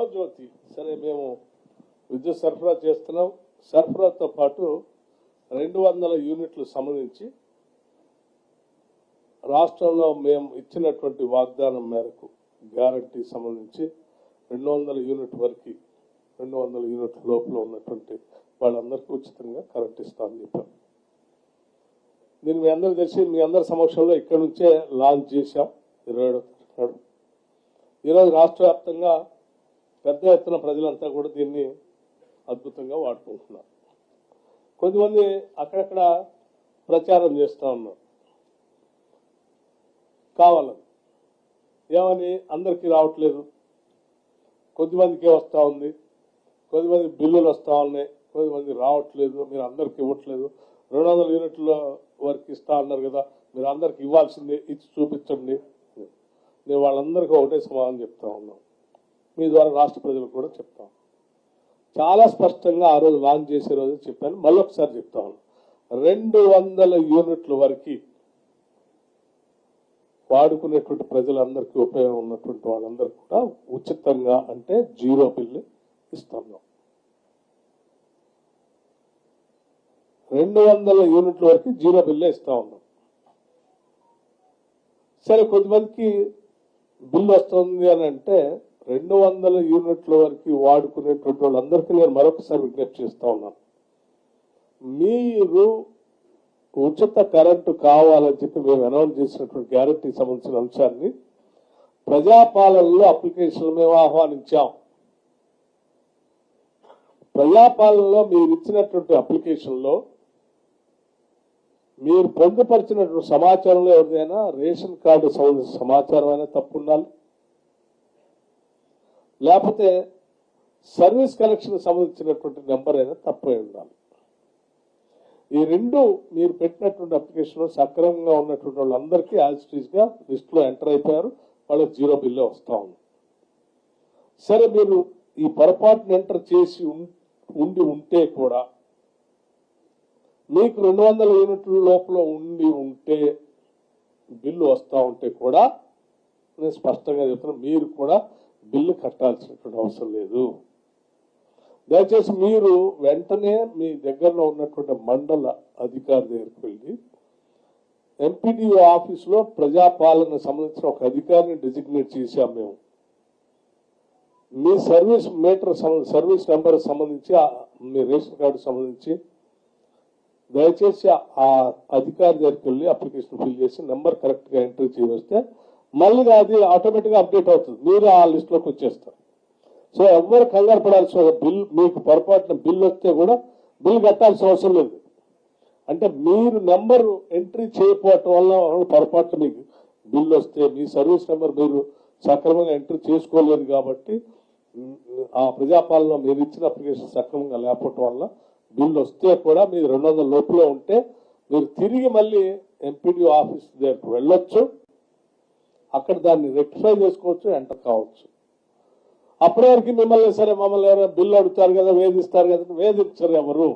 గృహజ్యోతి సరే మేము విద్యుత్ సరఫరా చేస్తున్నాం. సరఫరాతో పాటు 200 యూనిట్లు సంబంధించి రాష్ట్రంలో మేము ఇచ్చినటువంటి వాగ్దానం మేరకు గ్యారంటీ సంబంధించి 200 యూనిట్ వరకు 200 యూనిట్ల లోపల ఉన్నటువంటి వాళ్ళందరికీ ఉచితంగా కరెంట్ ఇస్తామని చెప్పాం. దీన్ని మీ అందరూ తెలిసి మీ అందరి సమక్షంలో ఇక్కడ నుంచే లాంచ్ చేశాం 27వ తారీఖు. ఈరోజు రాష్ట్ర వ్యాప్తంగా పెద్ద ఎత్తున ప్రజలంతా కూడా దీన్ని అద్భుతంగా వాడుకుంటున్నారు. కొంతమంది అక్కడక్కడ ప్రచారం చేస్తూ ఉన్నారు కావాలని, ఏమని అందరికీ రావట్లేదు, కొద్దిమందికే వస్తూ ఉంది, కొద్దిమంది బిల్లులు వస్తూ ఉన్నాయి, కొద్దిమంది రావట్లేదు, మీరు అందరికి ఇవ్వట్లేదు, 200 యూనిట్ల వరకు ఇస్తా అన్నారు కదా, మీరు అందరికి ఇవ్వాల్సిందే, ఇచ్చి చూపించండి. నేను వాళ్ళందరికీ ఒకటే సమాధానం చెప్తా ఉన్నాం, మీ ద్వారా రాష్ట్ర ప్రజలకు కూడా చెప్తాం. చాలా స్పష్టంగా ఆ రోజు లాంచ్ చేసే రోజు చెప్పాను, మళ్ళొకసారి చెప్తా ఉన్నాను. 200 యూనిట్ల వరకు వాడుకునేటువంటి ప్రజలందరికీ ఉపయోగం ఉన్నటువంటి వాళ్ళందరికీ కూడా ఉచితంగా అంటే 0 బిల్లు ఇస్తున్నాం. 200 యూనిట్ల వరకు 0 బిల్లే ఇస్తా ఉన్నాం. సరే కొద్దిమందికి బిల్లు వస్తుంది అని అంటే 200 యూనిట్ల వరకు వాడుకునేటువంటి వాళ్ళందరికీ నేను మరొకసారి విజ్ఞప్తి చేస్తా ఉన్నాను. మీరు ఉచిత కరెంటు కావాలని చెప్పి మేము అనౌన్స్ చేసినటువంటి గ్యారంటీ సంబంధించిన అంశాన్ని ప్రజాపాలనలో అప్లికేషన్లు మేము ఆహ్వానించాం. ప్రజాపాలనలో మీరు ఇచ్చినటువంటి అప్లికేషన్లో మీరు పొందుపరిచినటువంటి సమాచారంలో ఎవరిదైనా రేషన్ కార్డు సంబంధించిన సమాచారం అయినా తప్పు ఉండాలి, లేకపోతే సర్వీస్ కనెక్షన్ సంబంధించినటువంటి నెంబర్ అయినా తప్పు ఉండాలి. ఈ రెండు మీరు పెట్టినటువంటి అప్లికేషన్ సక్రమంగా ఉన్నటువంటి వాళ్ళందరికీ యాజ్ ఇట్ ఈజ్ గా లిస్ట్ లో ఎంటర్ అయిపోయారు, వాళ్ళకి 0 బిల్లే వస్తా ఉంది. సరే మీరు ఈ పొరపాటును ఎంటర్ చేసి ఉంటే కూడా మీకు 200 యూనిట్ల లోపల ఉంటే బిల్లు వస్తూ ఉంటే కూడా నేను స్పష్టంగా చెప్తున్నాను, మీరు కూడా బిల్లు కట్టాల్సినటువంటి అవసరం లేదు. దయచేసి మీరు వెంటనే మీ దగ్గరలో ఉన్నటువంటి మండల అధికారి దగ్గరికి వెళ్ళి ఎంపీడీఓ ఆఫీసులో ప్రజాపాలన సంబంధించిన ఒక అధికారిని డిజిగ్నేట్ చేశాం మేము. మీ సర్వీస్ మీటర్ సర్వీస్ నెంబర్ సంబంధించి మీ రేషన్ కార్డు సంబంధించి దయచేసి ఆ అధికారి దగ్గరికి వెళ్ళి అప్లికేషన్ ఫిల్ చేసి నెంబర్ కరెక్ట్ గా ఎంట్రీ చేయవస్తే మళ్ళీ అది ఆటోమేటిక్ గా అప్డేట్ అవుతుంది, మీరు ఆ లిస్ట్ లోకి వచ్చేస్తారు. సో ఎవరు కంగారు పడాల్సిన బిల్, మీకు పొరపాటున బిల్ వస్తే కూడా బిల్ కట్టాల్సిన అవసరం లేదు. అంటే మీరు నెంబర్ ఎంట్రీ చేయకపోవటం వల్ల పొరపాటున మీకు బిల్ వస్తే మీ సర్వీస్ నెంబర్ మీరు సక్రమంగా ఎంట్రీ చేసుకోలేదు కాబట్టి ఆ ప్రజాపాలన మీరు ఇచ్చిన అప్లికేషన్ సక్రమంగా లేకపోవటం వల్ల బిల్ వస్తే కూడా మీరు 200 లోపల ఉంటే మీరు తిరిగి మళ్ళీ ఎంపీడీఓ ఆఫీస్ దగ్గరికి వెళ్ళొచ్చు, అక్కడ దాన్ని రెక్టిఫై చేసుకోవచ్చు, ఎంటర్ కావచ్చు. అప్పటి వరకు మిమ్మల్ని సరే మమ్మల్ని ఎవరైనా బిల్లు అడుగుతారు కదా, వేధిస్తారు కదా, వేధించరు ఎవరు.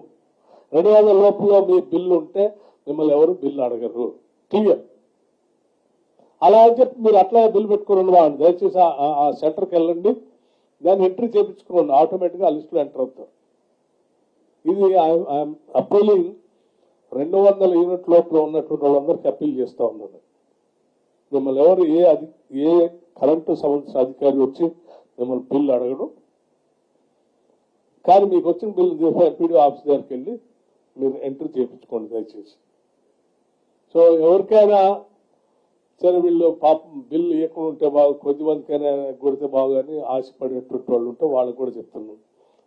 200 లోపల మీ బిల్లు ఉంటే మిమ్మల్ని ఎవరు బిల్లు అడగరు, క్లియర్. అలా అని చెప్పి మీరు అట్లా బిల్లు పెట్టుకుని వాడండి. దయచేసి ఆ సెంటర్కి వెళ్ళండి, దాన్ని ఎంట్రీ చేయించుకోండి, ఆటోమేటిక్గా ఆ లిస్టులో ఎంటర్ అవుతారు. ఇది ఐఎమ్ అప్పీలింగ్ 200 యూనిట్ లోపల ఉన్నటువంటి వాళ్ళందరికీ అప్పీల్ చేస్తా ఉన్నాను. మిమ్మల్ని ఎవరు ఏ కరెంటు సంబంధించిన అధికారి వచ్చి మిమ్మల్ని బిల్లు అడగడం, కానీ మీకు వచ్చిన బిల్లు ఎంపీడీ ఆఫీస్ దగ్గరికి వెళ్ళి మీరు ఎంట్రీ చేయించుకోండి దయచేసి. సో ఎవరికైనా సరే వీళ్ళు పాపం బిల్లు ఇవ్వకుండా ఉంటే బాగు, కొద్దిమందికైనా కొడితే బాగు అని ఆశపడేటువంటి వాళ్ళు ఉంటే వాళ్ళకి కూడా చెప్తున్నాం,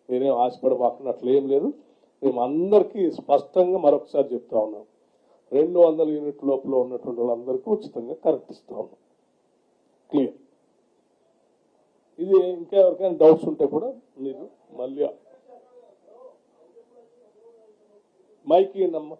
నేనేం ఆశపడబాకుండా అట్లా ఏం లేదు. మేము అందరికీ స్పష్టంగా మరొకసారి చెప్తా ఉన్నాం, 200 యూనిట్ లోపల ఉన్నటువంటి వాళ్ళందరికీ ఉచితంగా కరెంట్ ఇస్తా ఉన్నాం, క్లియర్. ఇది ఇంకా ఎవరికైనా డౌట్స్ ఉంటే కూడా మీరు మళ్ళీ మైక్ ఇవ్వండి అమ్మా.